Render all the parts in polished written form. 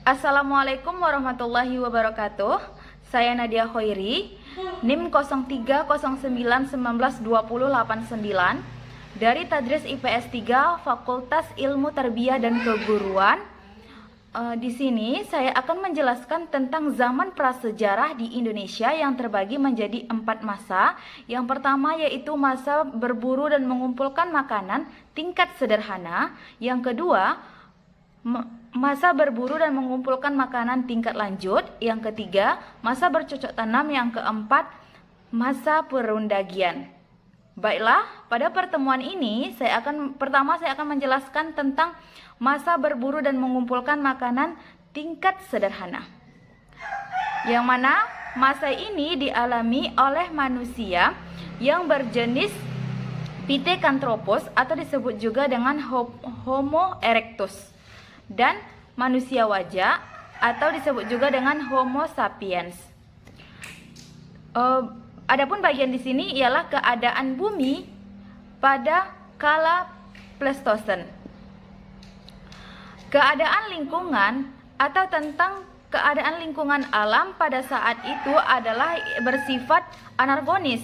Assalamualaikum warahmatullahi wabarakatuh. Saya Nadia Khoiri, NIM 0309192089 dari Tadris IPS 3 Fakultas Ilmu Tarbiyah dan Keguruan. Di sini saya akan menjelaskan tentang zaman prasejarah di Indonesia yang terbagi menjadi 4 masa. Yang pertama yaitu masa berburu dan mengumpulkan makanan tingkat sederhana. Yang kedua, masa berburu dan mengumpulkan makanan tingkat lanjut. Yang ketiga, masa bercocok tanam. Yang keempat, masa perundagian. Baiklah, pada pertemuan ini saya akan menjelaskan tentang masa berburu dan mengumpulkan makanan tingkat sederhana. Yang mana masa ini dialami oleh manusia yang berjenis Pithecanthropus atau disebut juga dengan Homo erectus, dan manusia wajah atau disebut juga dengan Homo sapiens. Adapun bagian di sini ialah keadaan bumi pada kala Pleistosen. Keadaan lingkungan atau tentang keadaan lingkungan alam pada saat itu adalah bersifat anarkonis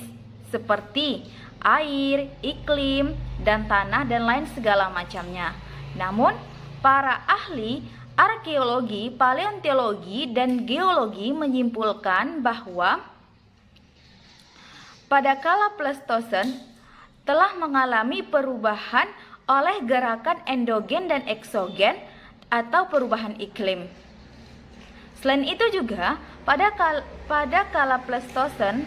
seperti air, iklim, dan tanah dan lain segala macamnya. Namun para ahli arkeologi, paleontologi, dan geologi menyimpulkan bahwa pada kala Pleistosen telah mengalami perubahan oleh gerakan endogen dan eksogen atau perubahan iklim. Selain itu juga pada kala Pleistosen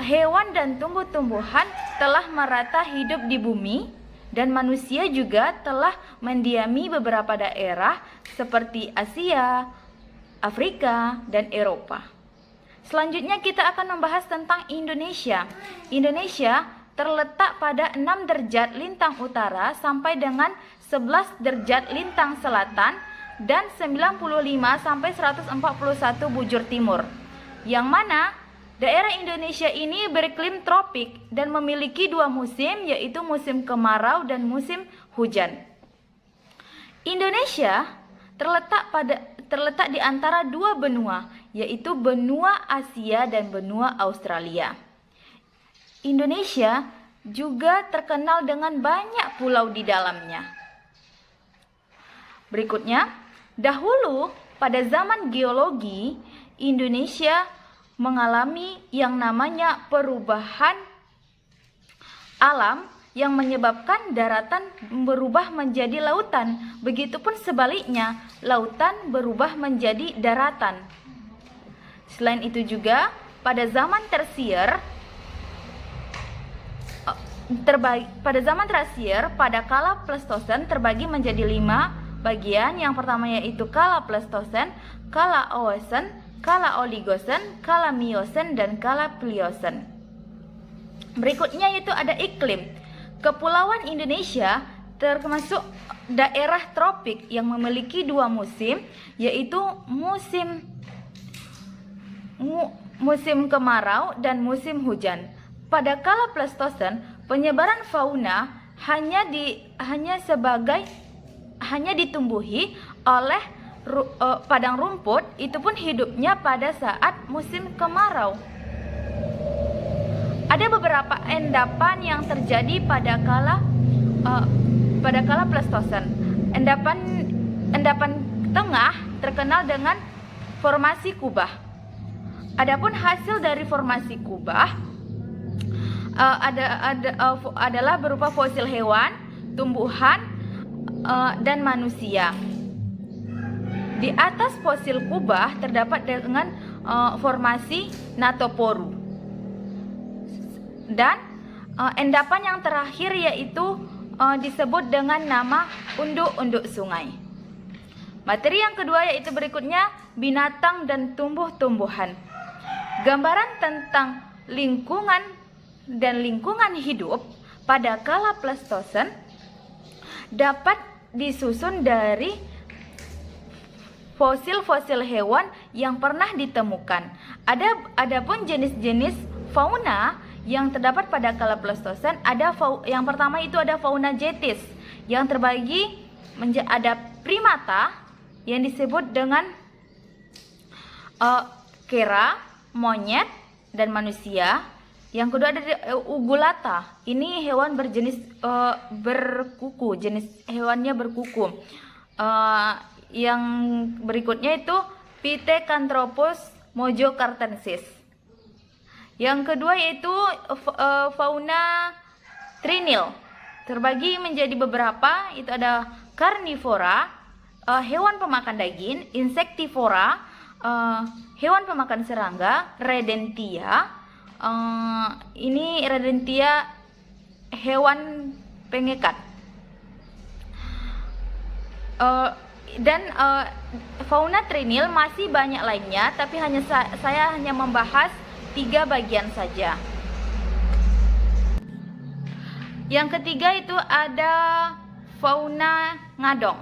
hewan dan tumbuh-tumbuhan telah merata hidup di bumi, dan manusia juga telah mendiami beberapa daerah seperti Asia, Afrika, dan Eropa. Selanjutnya kita akan membahas tentang Indonesia. Indonesia terletak pada 6 derajat lintang utara sampai dengan 11 derajat lintang selatan dan 95 sampai 141 bujur timur. Yang mana daerah Indonesia ini beriklim tropik dan memiliki 2 musim, yaitu musim kemarau dan musim hujan. Indonesia terletak di antara 2 benua, yaitu benua Asia dan benua Australia. Indonesia juga terkenal dengan banyak pulau di dalamnya. Berikutnya, dahulu pada zaman geologi, Indonesia mengalami yang namanya perubahan alam yang menyebabkan daratan berubah menjadi lautan. Begitupun sebaliknya, lautan berubah menjadi daratan. Selain itu juga, pada zaman tersier, pada kala Pleistosen terbagi menjadi 5 bagian. Yang pertama yaitu kala Pleistosen, kala Eosen, kala Oligosen, kala Miosen, dan kala Pliosen. Berikutnya yaitu ada iklim. Kepulauan Indonesia termasuk daerah tropik yang memiliki 2 musim, yaitu musim kemarau dan musim hujan. Pada kala Pleistosen, penyebaran fauna hanya ditumbuhi oleh padang rumput, itu pun hidupnya pada saat musim kemarau. Ada beberapa endapan yang terjadi pada kala Pleistosen. Endapan tengah terkenal dengan formasi kubah. Adapun hasil dari formasi kubah adalah berupa fosil hewan, tumbuhan, dan manusia. Di atas fosil kubah terdapat dengan formasi natoporu. Dan endapan yang terakhir yaitu disebut dengan nama unduk-unduk sungai. Materi yang kedua yaitu berikutnya binatang dan tumbuh-tumbuhan. Gambaran tentang lingkungan dan lingkungan hidup pada kala Pleistosen dapat disusun dari fosil-fosil hewan yang pernah ditemukan. Adapun jenis-jenis fauna yang terdapat pada kala Pleistosen, yang pertama itu ada fauna jetis, yang terbagi ada primata yang disebut dengan kera, monyet, dan manusia. Yang kedua ada ugulata. Ini hewan berjenis berkuku, jenis hewannya berkuku. Yang berikutnya itu Pithecanthropus mojocartensis. Yang kedua yaitu fauna trinil. Terbagi menjadi beberapa, itu ada karnivora, hewan pemakan daging, insektivora, hewan pemakan serangga, redentia. Ini redentia hewan pengekat. Dan fauna trinil masih banyak lainnya, tapi saya hanya membahas 3 bagian saja. Yang ketiga itu ada fauna ngadong.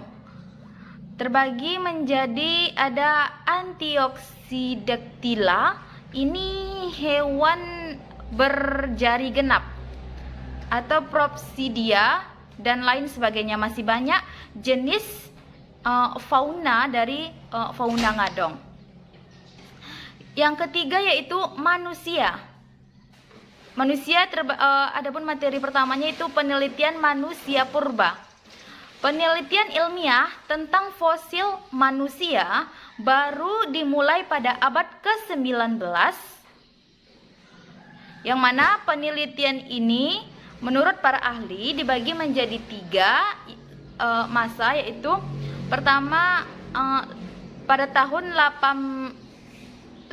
Terbagi menjadi ada Antioxydactyla. Ini hewan berjari genap, atau Propsidia dan lain sebagainya. Masih banyak jenis fauna dari fauna ngadong. Yang ketiga yaitu manusia. Adapun materi pertamanya itu penelitian manusia purba. Penelitian ilmiah tentang fosil manusia baru dimulai pada abad ke-19, yang mana penelitian ini menurut para ahli dibagi menjadi 3 masa, yaitu pertama pada tahun 1889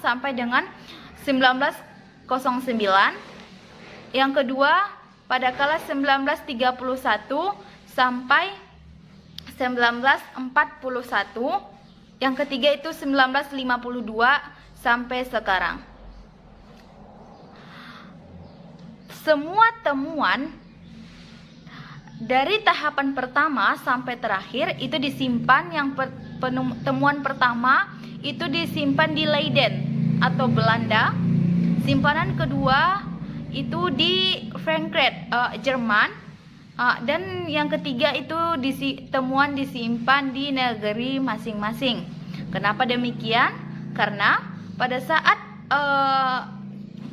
sampai dengan 1909. Yang kedua pada kala 1931 sampai 1941. Yang ketiga itu 1952 sampai sekarang. Semua temuan dari tahapan pertama sampai terakhir itu disimpan. Temuan pertama itu disimpan di Leiden atau Belanda. Simpanan kedua itu di Frankfurt, Jerman. Dan yang ketiga itu temuan disimpan di negeri masing-masing. Kenapa demikian? Karena pada saat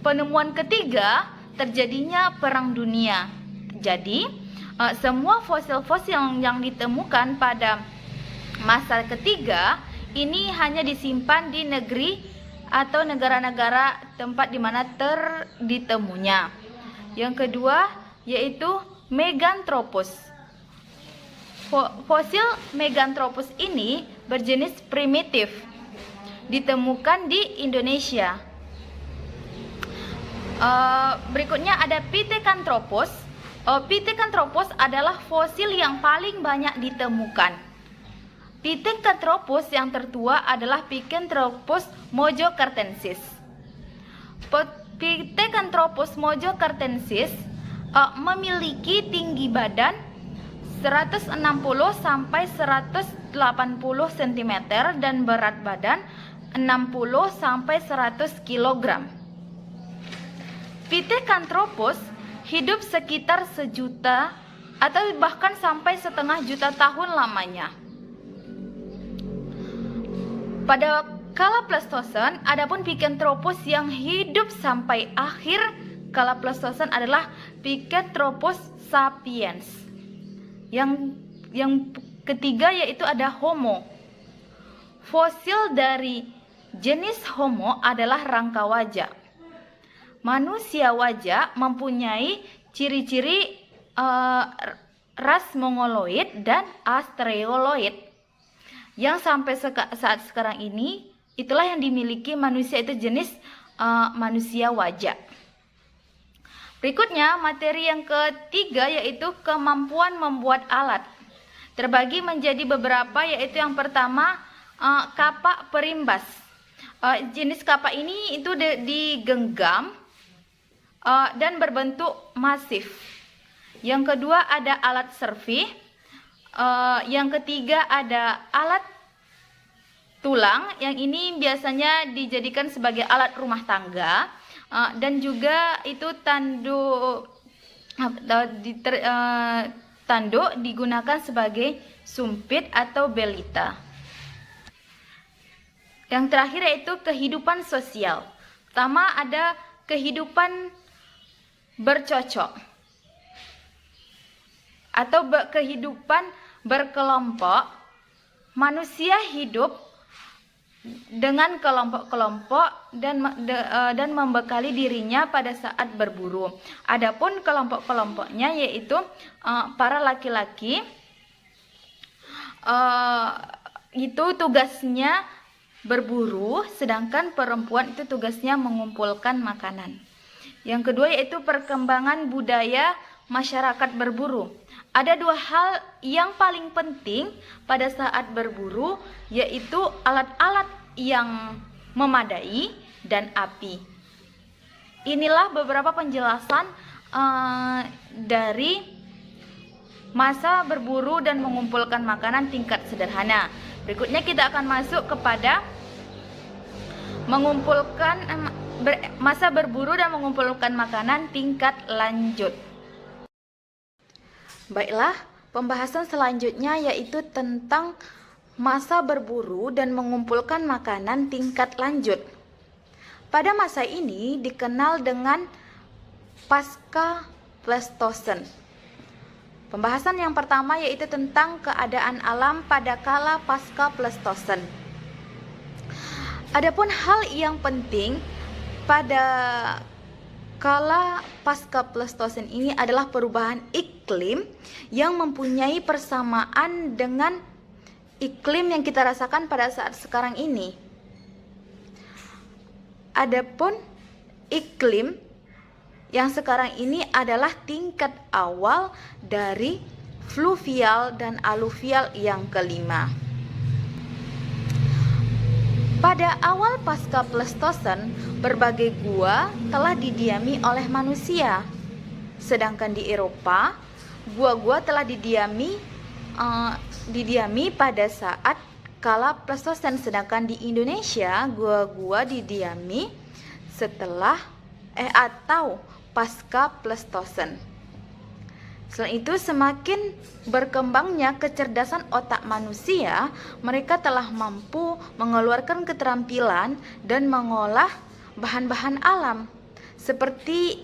penemuan ketiga terjadinya perang dunia. Jadi semua fosil-fosil yang ditemukan pada masa ketiga ini hanya disimpan di negeri atau negara-negara tempat di mana ditemunya. Yang kedua yaitu Meganthropus. Fosil Meganthropus ini berjenis primitif, ditemukan di Indonesia. Berikutnya ada Pithecanthropus. Pithecanthropus adalah fosil yang paling banyak ditemukan. Pithecanthropus yang tertua adalah Pithecanthropus mojocartensis. Pithecanthropus mojocartensis memiliki tinggi badan 160 sampai 180 cm dan berat badan 60 sampai 100 kg. Pithecanthropus hidup sekitar 1 juta atau bahkan sampai setengah juta tahun lamanya. Pada kala Pleistosen, adapun Pithecanthropus yang hidup sampai akhir kala Pleistosen adalah Pithecanthropus sapiens. Yang ketiga yaitu ada Homo. Fosil dari jenis Homo adalah rangka wajah. Manusia wajah mempunyai ciri-ciri ras mongoloid dan australoid. Yang sampai saat sekarang ini itulah yang dimiliki manusia, itu jenis manusia wajah. Berikutnya materi yang ketiga yaitu kemampuan membuat alat. Terbagi menjadi beberapa, yaitu yang pertama kapak perimbas. Jenis kapak ini itu digenggam dan berbentuk masif. Yang kedua ada alat servis. Yang ketiga ada alat tulang, yang ini biasanya dijadikan sebagai alat rumah tangga, dan juga itu tanduk digunakan sebagai sumpit atau belita. Yang terakhir yaitu kehidupan sosial. Pertama ada kehidupan bercocok atau kehidupan berkelompok. Manusia hidup dengan kelompok-kelompok dan membekali dirinya pada saat berburu. Adapun kelompok-kelompoknya yaitu para laki-laki itu tugasnya berburu, sedangkan perempuan itu tugasnya mengumpulkan makanan. Yang kedua yaitu perkembangan budaya masyarakat berburu. Ada dua hal yang paling penting pada saat berburu, yaitu alat-alat yang memadai dan api. Inilah beberapa penjelasan dari masa berburu dan mengumpulkan makanan tingkat sederhana. Berikutnya kita akan masuk kepada masa berburu dan mengumpulkan makanan tingkat lanjut. Baiklah, pembahasan selanjutnya yaitu tentang masa berburu dan mengumpulkan makanan tingkat lanjut. Pada masa ini dikenal dengan pasca Pleistosen. Pembahasan yang pertama yaitu tentang keadaan alam pada kala pasca Pleistosen. Adapun hal yang penting pada kala pasca Pleistosen ini adalah perubahan iklim yang mempunyai persamaan dengan iklim yang kita rasakan pada saat sekarang ini. Adapun iklim yang sekarang ini adalah tingkat awal dari fluvial dan aluvial yang kelima. Pada awal pasca Pleistosen, berbagai gua telah didiami oleh manusia. Sedangkan di Eropa, gua-gua telah didiami pada saat kala Pleistosen. Sedangkan di Indonesia, gua-gua didiami setelah atau pasca Pleistosen. Selain itu, semakin berkembangnya kecerdasan otak manusia, mereka telah mampu mengeluarkan keterampilan dan mengolah bahan-bahan alam. Seperti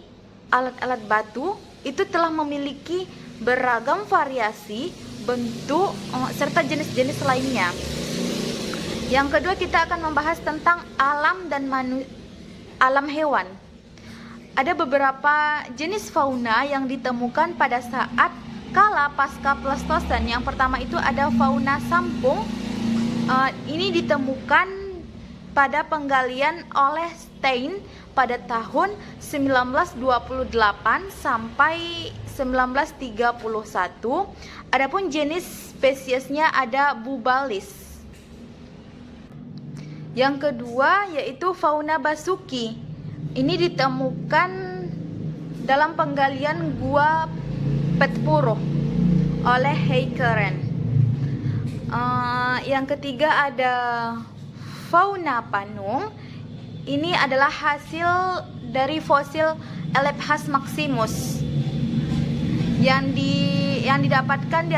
alat-alat batu, itu telah memiliki beragam variasi, bentuk, serta jenis-jenis lainnya. Yang kedua, kita akan membahas tentang alam dan alam hewan. Ada beberapa jenis fauna yang ditemukan pada saat kala pasca Pleistosen. Yang pertama itu ada fauna sampung. Ini ditemukan pada penggalian oleh Stein pada tahun 1928 sampai 1931. Adapun jenis spesiesnya ada Bubalis. Yang kedua yaitu fauna basuki. Ini ditemukan dalam penggalian gua Petpuro oleh Heikeren. Yang ketiga ada fauna Panung. Ini adalah hasil dari fosil Elephas maximus yang didapatkan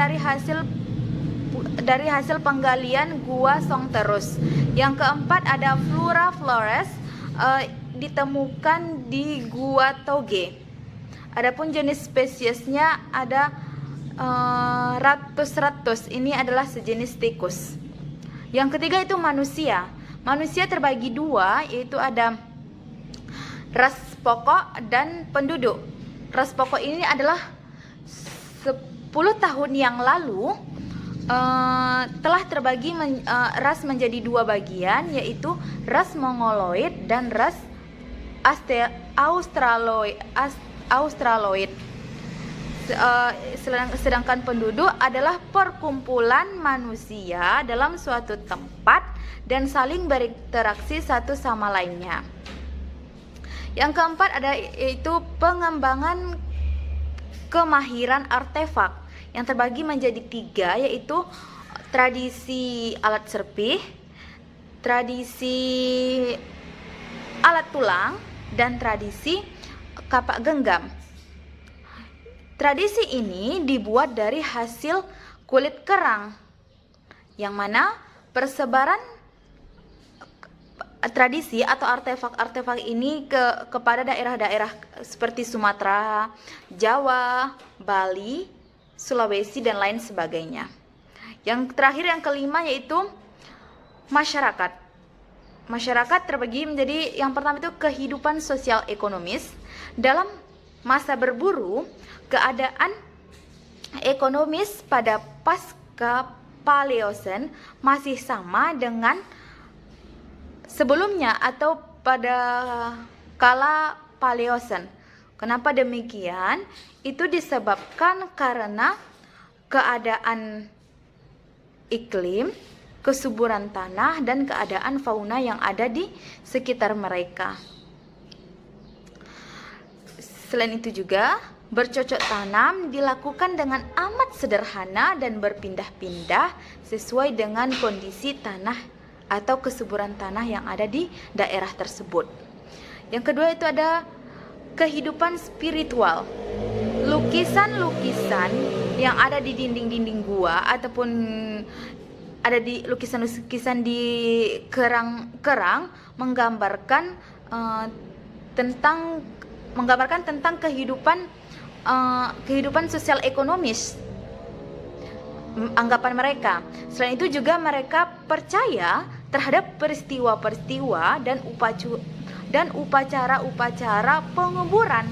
dari hasil penggalian gua Songterus. Yang keempat ada Flora Flores, ditemukan di gua Toge. Adapun jenis spesiesnya ada Ratus. Ini adalah sejenis tikus. Yang ketiga itu manusia. Manusia terbagi dua, yaitu ada ras pokok dan penduduk. Ras pokok ini adalah 10 tahun yang lalu telah terbagi ras menjadi dua bagian, yaitu ras Mongoloid dan ras Australoid. Sedangkan penduduk adalah perkumpulan manusia dalam suatu tempat dan saling berinteraksi satu sama lainnya. Yang keempat ada yaitu pengembangan kemahiran artefak yang terbagi menjadi 3, yaitu tradisi alat serpih, tradisi alat tulang, dan tradisi kapak genggam. Tradisi ini dibuat dari hasil kulit kerang, yang mana persebaran tradisi atau artefak-artefak ini kepada daerah-daerah seperti Sumatera, Jawa, Bali, Sulawesi, dan lain sebagainya. Yang terakhir, yang kelima, yaitu masyarakat. Masyarakat terbagi menjadi, yang pertama itu kehidupan sosial ekonomis. Dalam masa berburu, keadaan ekonomis pada pasca Paleosen masih sama dengan sebelumnya atau pada kala Paleosen. Kenapa demikian? Itu disebabkan karena keadaan iklim, kesuburan tanah, dan keadaan fauna yang ada di sekitar mereka. Selain itu juga, bercocok tanam dilakukan dengan amat sederhana dan berpindah-pindah sesuai dengan kondisi tanah atau kesuburan tanah yang ada di daerah tersebut. Yang kedua itu ada kehidupan spiritual. Lukisan-lukisan yang ada di dinding-dinding gua ataupun ada di lukisan-lukisan di kerang-kerang menggambarkan tentang kehidupan sosial ekonomis anggapan mereka. Selain itu juga mereka percaya terhadap peristiwa-peristiwa dan upacara-upacara penguburan.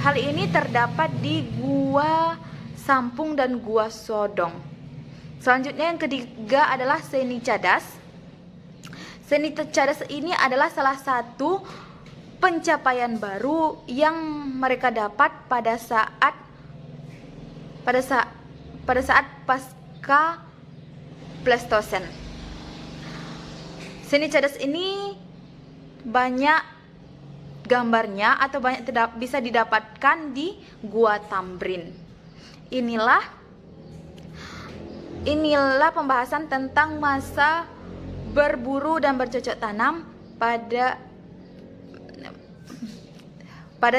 Hal ini terdapat di Gua Sampung dan Gua Sodong. Selanjutnya yang ketiga adalah seni cadas. Seni cadas ini adalah salah satu pencapaian baru yang mereka dapat pada saat pasca Pleistosen. Seni cadas ini banyak gambarnya atau banyak bisa didapatkan di Gua Tambrin. Inilah pembahasan tentang masa berburu dan bercocok tanam pada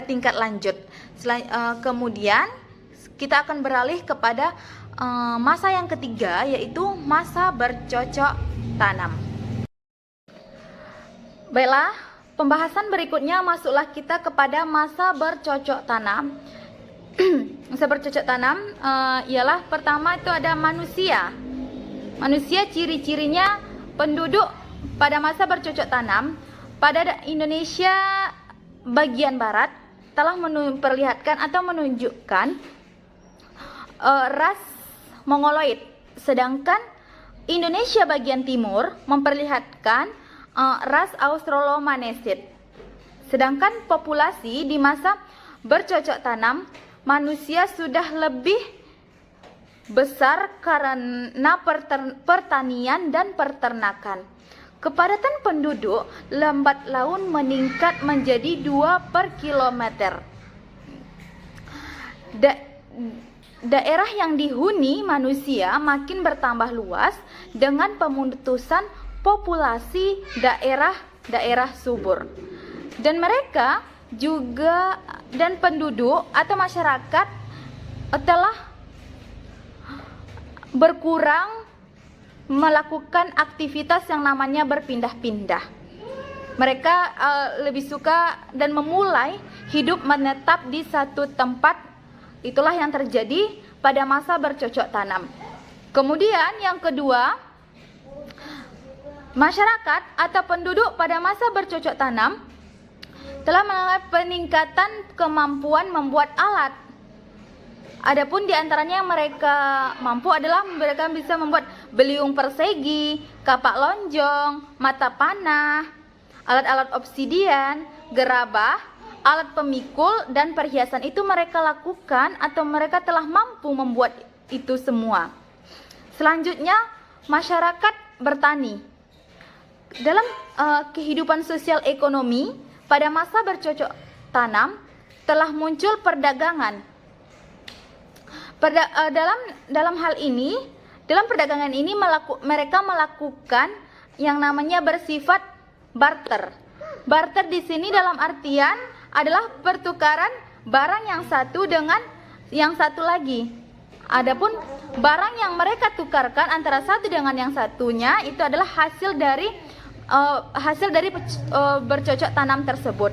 tingkat lanjut. Kemudian kita akan beralih kepada masa yang ketiga, yaitu masa bercocok tanam. Baiklah, pembahasan berikutnya masuklah kita kepada masa bercocok tanam. Masa bercocok tanam ialah pertama itu ada manusia. Manusia ciri-cirinya penduduk pada masa bercocok tanam pada Indonesia bagian barat telah memperlihatkan atau menunjukkan ras Mongoloid, sedangkan Indonesia bagian timur memperlihatkan ras Australomanesid. Sedangkan populasi di masa bercocok tanam manusia sudah lebih besar karena pertanian dan peternakan. Kepadatan penduduk lambat laun meningkat menjadi 2 per kilometer. Daerah yang dihuni manusia makin bertambah luas dengan pemutusan populasi daerah-daerah subur. Dan mereka juga dan penduduk atau masyarakat telah berkurang melakukan aktivitas yang namanya berpindah-pindah. Mereka lebih suka dan memulai hidup menetap di satu tempat. Itulah yang terjadi pada masa bercocok tanam. Kemudian yang kedua, masyarakat atau penduduk pada masa bercocok tanam telah mengalami peningkatan kemampuan membuat alat. Adapun di antaranya yang mereka mampu adalah mereka bisa membuat beliung persegi, kapak lonjong, mata panah, alat-alat obsidian, gerabah, alat pemikul, dan perhiasan. Itu mereka lakukan atau mereka telah mampu membuat itu semua. Selanjutnya, masyarakat bertani. Dalam kehidupan sosial ekonomi, pada masa bercocok tanam telah muncul perdagangan. Dalam perdagangan ini mereka melakukan yang namanya bersifat barter. Barter di sini dalam artian adalah pertukaran barang yang satu dengan yang satu lagi. Adapun barang yang mereka tukarkan antara satu dengan yang satunya itu adalah hasil dari bercocok tanam tersebut.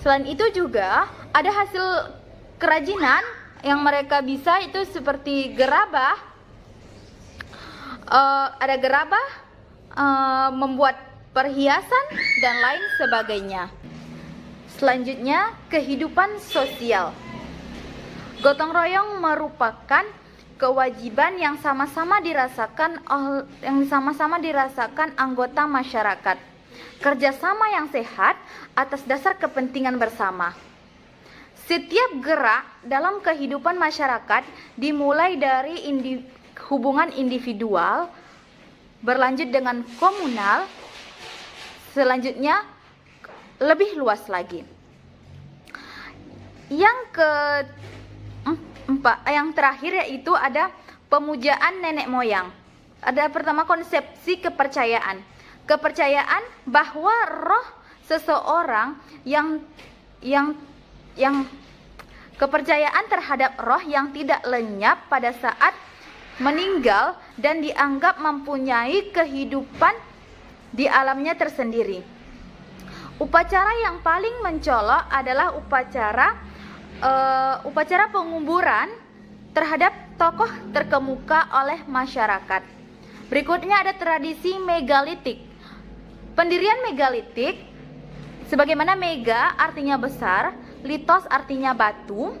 Selain itu juga ada hasil kerajinan yang mereka bisa, itu seperti gerabah. Ada gerabah, membuat perhiasan dan lain sebagainya. Selanjutnya, kehidupan sosial. Gotong royong merupakan kewajiban yang sama-sama dirasakan anggota masyarakat. Kerjasama yang sehat atas dasar kepentingan bersama. Setiap gerak dalam kehidupan masyarakat dimulai dari hubungan individual, berlanjut dengan komunal, selanjutnya lebih luas lagi. Yang terakhir yaitu ada pemujaan nenek moyang. Ada pertama konsepsi kepercayaan. Kepercayaan bahwa roh seseorang kepercayaan terhadap roh yang tidak lenyap pada saat meninggal dan dianggap mempunyai kehidupan di alamnya tersendiri. Upacara yang paling mencolok adalah upacara penguburan terhadap tokoh terkemuka oleh masyarakat. Berikutnya ada tradisi megalitik. Pendirian megalitik, sebagaimana mega artinya besar, litos artinya batu.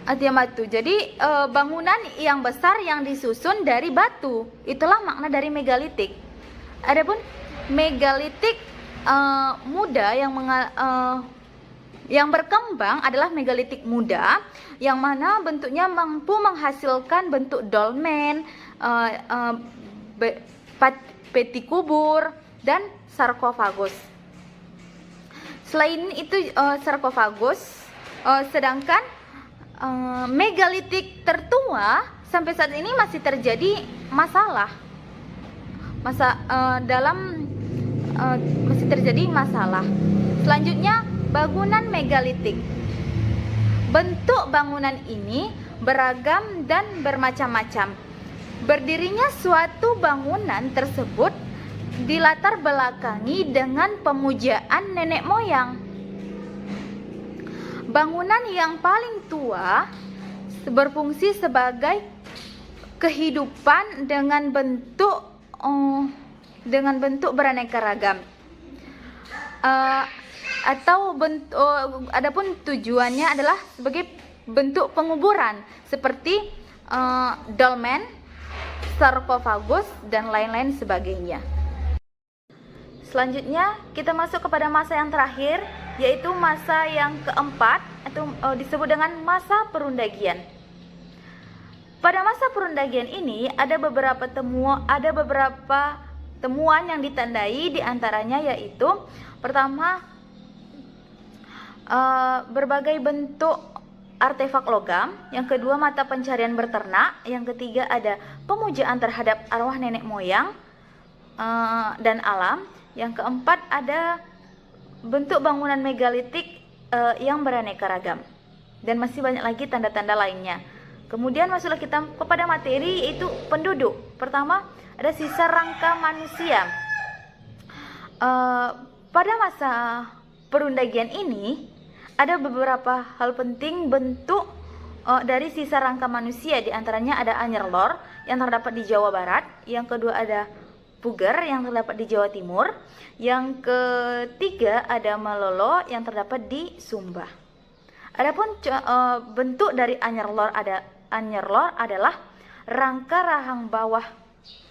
Jadi bangunan yang besar yang disusun dari batu. Itulah makna dari megalitik. Adapun megalitik muda yang berkembang adalah megalitik muda, yang mana bentuknya mampu menghasilkan bentuk dolmen, peti kubur, dan sarkofagus. Selain itu sarkofagus, sedangkan megalitik tertua sampai saat ini masih terjadi masalah. Masih terjadi masalah. Selanjutnya, bangunan megalitik. Bentuk bangunan ini beragam dan bermacam-macam. Berdirinya suatu bangunan tersebut dilatar belakangi dengan pemujaan nenek moyang. Bangunan yang paling tua berfungsi sebagai kehidupan dengan bentuk beraneka ragam. Adapun tujuannya adalah sebagai bentuk penguburan seperti dolmen, sarkofagus, dan lain-lain sebagainya. Selanjutnya kita masuk kepada masa yang terakhir, yaitu masa yang keempat atau disebut dengan masa perundagian. Pada masa perundagian ini ada beberapa temuan yang ditandai, diantaranya yaitu pertama, berbagai bentuk artefak logam. Yang kedua, mata pencarian berternak. Yang ketiga, ada pemujaan terhadap arwah nenek moyang dan alam. Yang keempat, ada bentuk bangunan megalitik yang beraneka ragam. Dan masih banyak lagi tanda-tanda lainnya. Kemudian masuklah kita kepada materi, yaitu penduduk. Pertama, ada sisa rangka manusia. Pada masa perundagian ini ada beberapa hal penting bentuk dari sisa rangka manusia. Di antaranya ada Anyer Lor yang terdapat di Jawa Barat. Yang kedua ada Puger yang terdapat di Jawa Timur. Yang ketiga ada Malolo yang terdapat di Sumba. Adapun bentuk dari Anyer Lor adalah rangka rahang bawah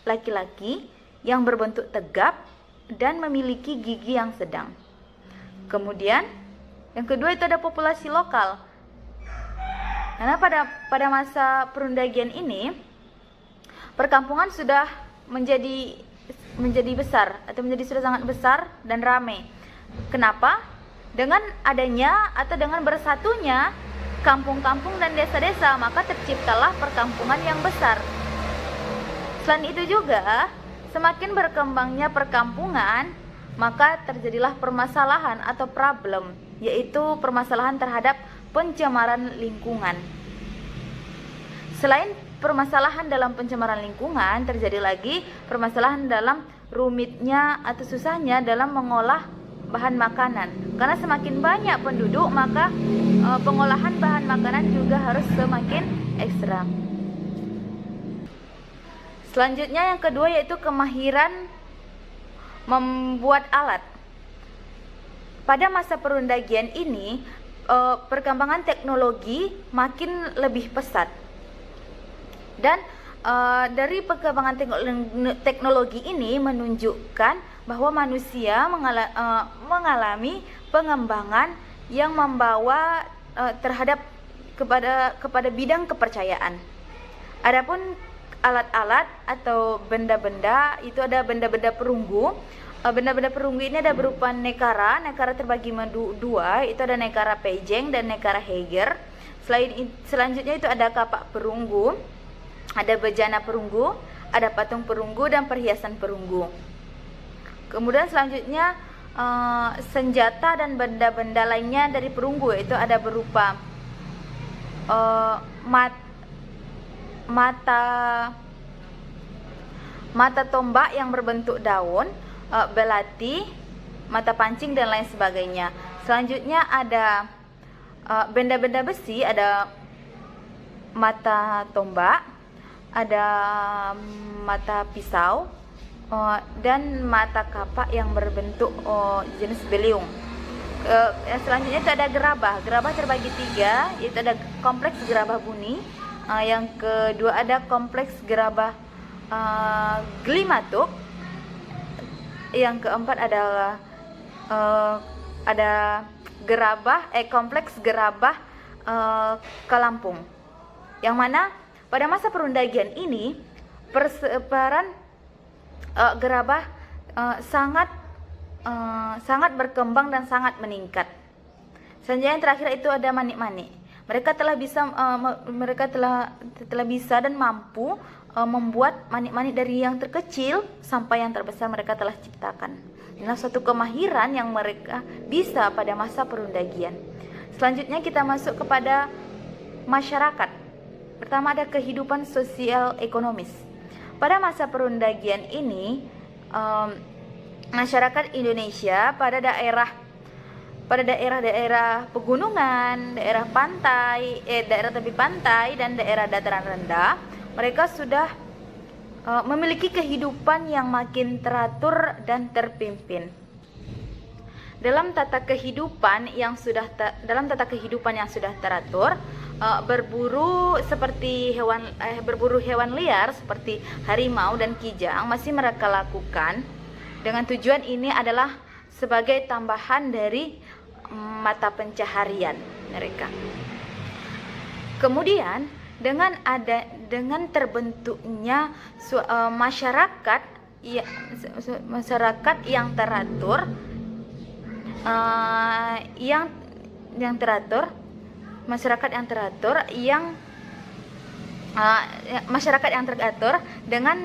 laki-laki yang berbentuk tegap dan memiliki gigi yang sedang. Kemudian yang kedua itu ada populasi lokal. Karena pada masa perundagian ini perkampungan sudah menjadi besar atau sudah sangat besar dan ramai. Kenapa? Dengan adanya atau dengan bersatunya kampung-kampung dan desa-desa, maka terciptalah perkampungan yang besar. Selain itu juga, semakin berkembangnya perkampungan, maka terjadilah permasalahan atau problem, yaitu permasalahan terhadap pencemaran lingkungan. Selain permasalahan dalam pencemaran lingkungan, terjadi lagi permasalahan dalam rumitnya atau susahnya dalam mengolah bahan makanan. Karena semakin banyak penduduk, maka pengolahan bahan makanan juga harus semakin ekstrim. Selanjutnya yang kedua yaitu kemahiran membuat alat. Pada masa perundagian ini, perkembangan teknologi makin lebih pesat. Dan dari perkembangan teknologi ini menunjukkan bahwa manusia mengalami pengembangan yang membawa terhadap kepada bidang kepercayaan. Adapun alat-alat atau benda-benda itu ada benda-benda perunggu. Benda-benda perunggu ini ada berupa nekara. Nekara terbagi dua, itu ada nekara pejeng dan nekara heger. Selanjutnya itu ada kapak perunggu, ada bejana perunggu, ada patung perunggu dan perhiasan perunggu. Kemudian selanjutnya senjata dan benda-benda lainnya dari perunggu, itu ada berupa mata tombak yang berbentuk daun, belati, mata pancing dan lain sebagainya. Selanjutnya ada benda-benda besi, ada mata tombak, ada mata pisau, dan mata kapak yang berbentuk jenis beliung. Selanjutnya itu ada gerabah. Gerabah terbagi tiga, yaitu ada kompleks gerabah buni. Yang kedua ada kompleks gerabah Glimatuk. Yang keempat adalah ada kompleks gerabah Kalampung. Yang mana pada masa perundagian ini persebaran gerabah sangat berkembang dan sangat meningkat. Selanjutnya yang terakhir itu ada manik-manik. Mereka telah bisa dan mampu membuat manik-manik dari yang terkecil sampai yang terbesar mereka telah ciptakan. Inilah suatu kemahiran yang mereka bisa pada masa perundagian. Selanjutnya kita masuk kepada masyarakat. Pertama ada kehidupan sosial ekonomis. Pada masa perundagian ini, masyarakat Indonesia pada daerah-daerah pegunungan, daerah pantai, daerah tepi pantai dan daerah dataran rendah, mereka sudah memiliki kehidupan yang makin teratur dan terpimpin. Dalam tata kehidupan yang sudah teratur, berburu hewan liar seperti harimau dan kijang masih mereka lakukan. Dengan tujuan ini adalah sebagai tambahan dari mata pencaharian mereka. Kemudian dengan terbentuknya masyarakat yang teratur, dengan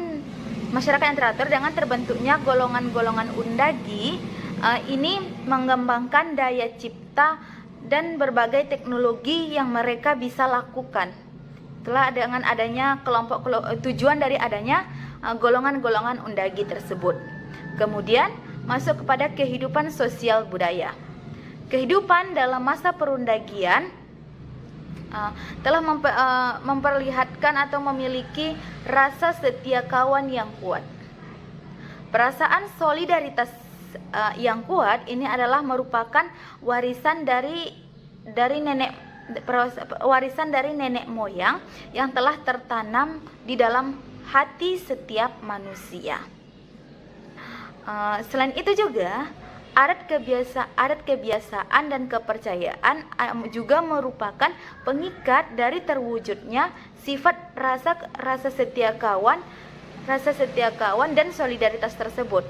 terbentuknya golongan-golongan undagi, ini mengembangkan daya cipta dan berbagai teknologi yang mereka bisa lakukan. Setelah dengan adanya tujuan dari adanya golongan-golongan undagi tersebut. Kemudian masuk kepada kehidupan sosial budaya. Kehidupan dalam masa perundagian telah memperlihatkan atau memiliki rasa setia kawan yang kuat. Perasaan solidaritas yang kuat ini adalah merupakan warisan dari nenek moyang yang telah tertanam di dalam hati setiap manusia. Selain itu juga adat kebiasaan dan kepercayaan juga merupakan pengikat dari terwujudnya sifat rasa setia kawan dan solidaritas tersebut.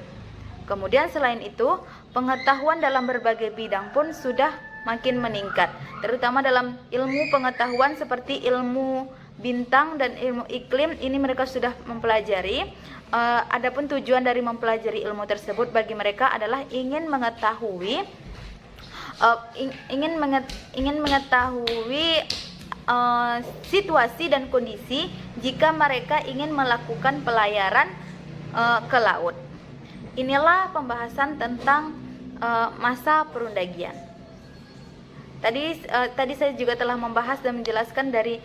Kemudian selain itu, pengetahuan dalam berbagai bidang pun sudah makin meningkat, terutama dalam ilmu pengetahuan seperti ilmu bintang dan ilmu iklim. Ini mereka sudah mempelajari. Adapun tujuan dari mempelajari ilmu tersebut bagi mereka adalah ingin mengetahui ingin mengetahui situasi dan kondisi jika mereka ingin melakukan pelayaran ke laut. Inilah pembahasan tentang masa perundagian. Tadi saya juga telah membahas dan menjelaskan dari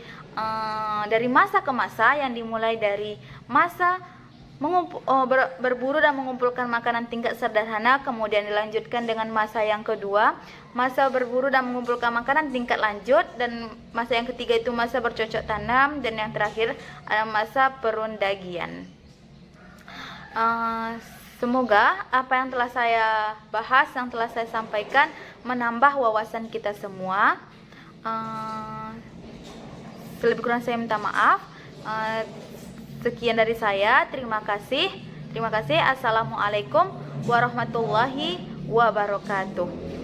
masa ke masa, yang dimulai dari masa berburu dan mengumpulkan makanan tingkat sederhana, kemudian dilanjutkan dengan masa yang kedua, masa berburu dan mengumpulkan makanan tingkat lanjut, dan masa yang ketiga itu masa bercocok tanam, dan yang terakhir adalah masa perundagian. Semoga apa yang telah saya bahas, yang telah saya sampaikan menambah wawasan kita semua. Selebih kurang saya minta maaf. Sekian dari saya. Terima kasih. Assalamualaikum warahmatullahi wabarakatuh.